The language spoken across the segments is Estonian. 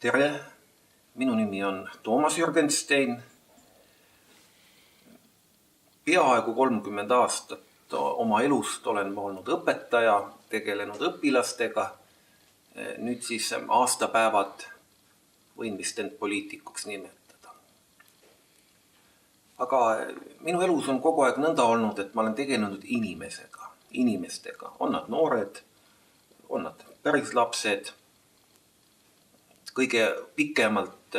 Tere, minu nimi on Toomas Jürgenstein. Peaaegu 30 aastat oma elust olen ma olnud õpetaja, tegelenud õpilastega. Nüüd siis aastapäevad võin vist end poliitikuks nimetada. Aga minu elus on kogu aeg nõnda olnud, et ma olen tegelenud inimestega. On nad noored, on nad päris lapsed, kõige pikemalt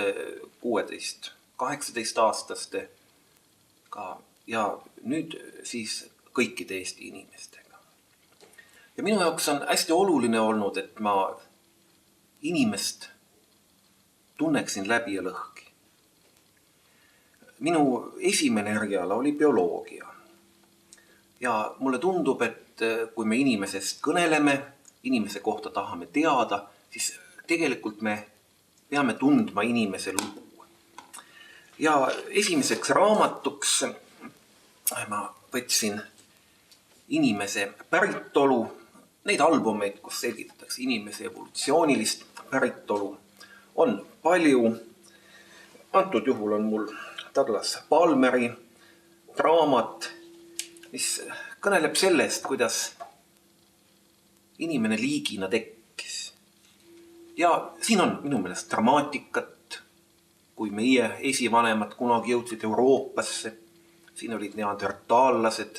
16-18-aastastega ja nüüd siis kõikide Eesti inimestega. Ja minu jaoks on hästi oluline olnud, et ma inimest tunneksin läbi ja lõhki. Minu esimene eriala oli bioloogia. Ja mulle tundub, et kui me inimesest kõneleme, inimese kohta tahame teada, siis tegelikult me peame tundma inimese lugu. Ja esimeseks raamatuks ma võtsin inimese päritolu, neid albumeid, kus selgitatakse inimese evolutsioonilist päritolu, on palju. Antud juhul on mul Douglas Palmeri raamat, mis kõneleb sellest, kuidas inimene liigina tekkis. Ja siin on minu meelest dramaatikat, kui meie esivanemad kunagi jõudsid Euroopasse. Siin olid neandertaallased.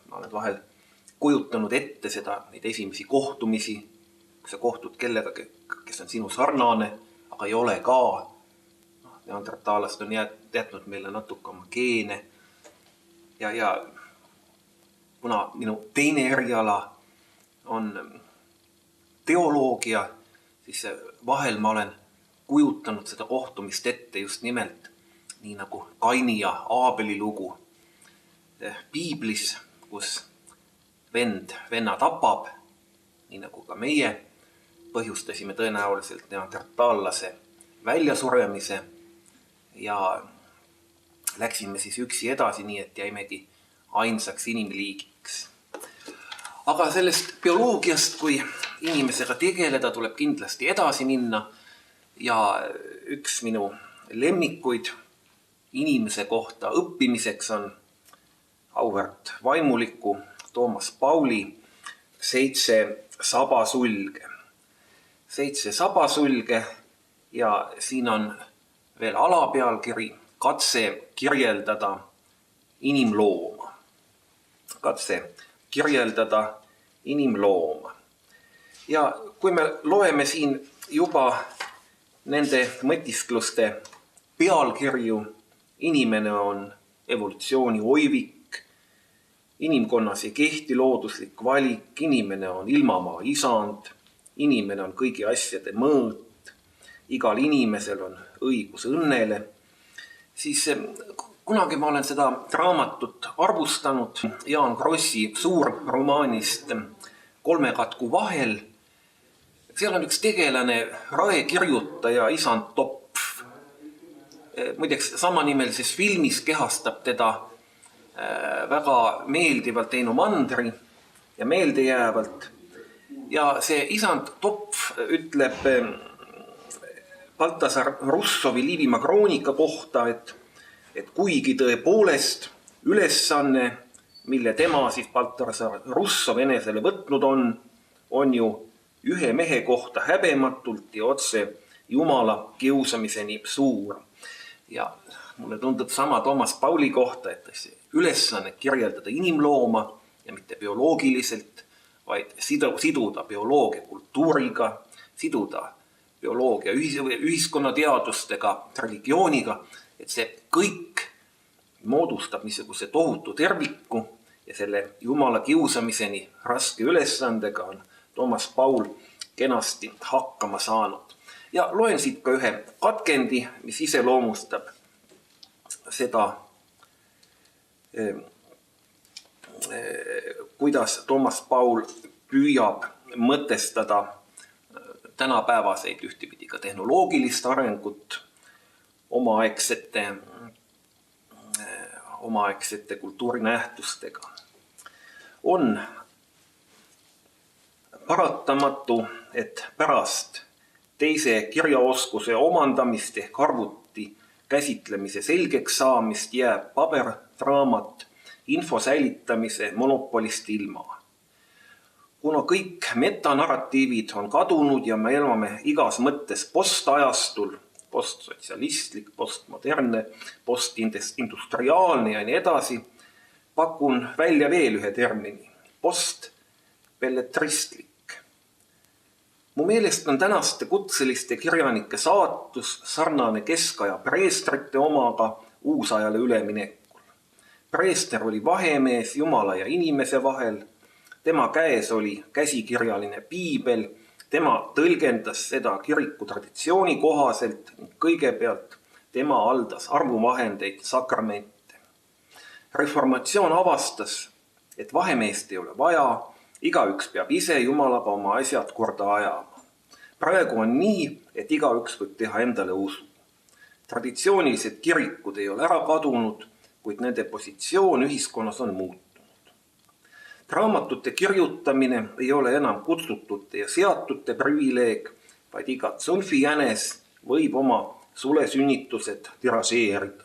Ma olen vahel kujutanud ette neid esimesi kohtumisi, kui sa kohtud kellega, kes on sinu sarnane, aga ei ole ka. Neandertaallased on jätnud meile natuke oma geene. Ja kuna minu teine eriala on teoloogia, siis vahel ma olen kujutanud seda kohtumist ette just nimelt nii nagu Kaini ja Aabeli lugu piiblis, kus vend venna tapab, nii nagu ka meie põhjustasime tõenäoliselt neandertaallase väljasuremise ja läksime siis üksi edasi, nii et jäimegi ainsaks inimliigiks. Aga sellest bioloogiast, kui inimesega tegeleda, tuleb kindlasti edasi minna ja üks minu lemmikuid inimese kohta õppimiseks on auväärt vaimuliku Toomas Pauli 7 sabasulge. 7 sabasulge ja siin on veel alapealkiri katse kirjeldada inimlooma. Katse kirjeldada inimlooma. Ja kui me loeme siin juba nende mõtiskluste pealkirju, inimene on evolutsiooni oivik, inimkonnas ei kehti looduslik valik, inimene on ilmamaa isand, inimene on kõigi asjade mõõt, igal inimesel on õigus õnnele, siis kunagi ma olen seda raamatut arvustanud Jaan Krossi suurromaanist 3 katku vahel. Seal on üks tegelane, raekirjutaja isand Topf. Muideks samanimelises filmis kehastab teda väga meeldivalt Eino Mandri ja meeldejäävalt. Ja see isand Topf ütleb Baltasar Russovi Liivimaa kroonika kohta, et kuigi tõepoolest ülesanne, mille tema siis Baltasar Russov enesele võtnud on ju ühe mehe kohta häbematult ja otse Jumala kiusamiseni suur. Ja mulle tundub sama Toomas Pauli kohta, et ülesanne kirjeldada inimlooma ja mitte bioloogiliselt, vaid siduda bioloogia kultuuriga, siduda bioloogia ühiskonnateadustega, religiooniga, et see kõik moodustab niisuguse tohutu terviku ja selle Jumala kiusamiseni raske ülesandega on Toomas Paul kenasti hakkama saanud. Ja loen siit ka ühe katkendi, mis iseloomustab seda, kuidas Toomas Paul püüab mõtestada tänapäevaseid ühtepidi ka tehnoloogilist arengut omaaegsete kultuurinähtustega. On paratamatu, et pärast teise kirjaoskuse omandamist ehk arvuti käsitlemise selgeks saamist jääb paberraamat info säilitamise monopolist ilma. Kuna kõik metanarratiivid on kadunud ja me elame igas mõttes postajastul, postsotsialistlik, postmodernne, postindustriaalne ja nii edasi, pakun välja veel ühe termini, postbelletristlik. Mu meelest on tänaste kutseliste kirjanike saatus sarnane keskaja preestrite omaga uusajale üleminekul. Preester oli vahemees Jumala ja inimese vahel, tema käes oli käsikirjaline piibel, tema tõlgendas seda kiriku traditsiooni kohaselt ning kõigepealt tema haldas armuvahendeid, sakramente. Reformatsioon avastas, et vahemeest ei ole vaja, igaüks peab ise Jumalaga oma asjad korda ajama. Praegu on nii, et igaüks võib teha endale usu. Traditsioonilised kirikud ei ole ära kadunud, kuid nende positsioon ühiskonnas on muutunud. Raamatute kirjutamine ei ole enam kutsutute ja seatute privileeg, vaid iga tsunfijänes võib oma sulesünnitused tiražeerida.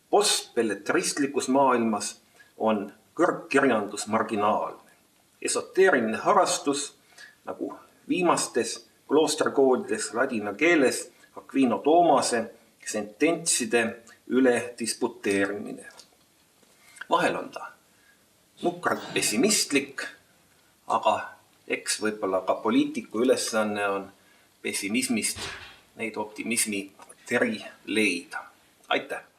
Postbelletristlikus maailmas on kõrgkirjandus marginaalne. Esoteeriline harrastus, nagu viimastes kloostrikoolides ladina keeles Aquino Tomase sententside üle disputeerimine. Vahel on ta nukralt pessimistlik, aga eks võib-olla ka poliitiku ülesanne on pessimismist neid optimismi teri leida. Aitäh!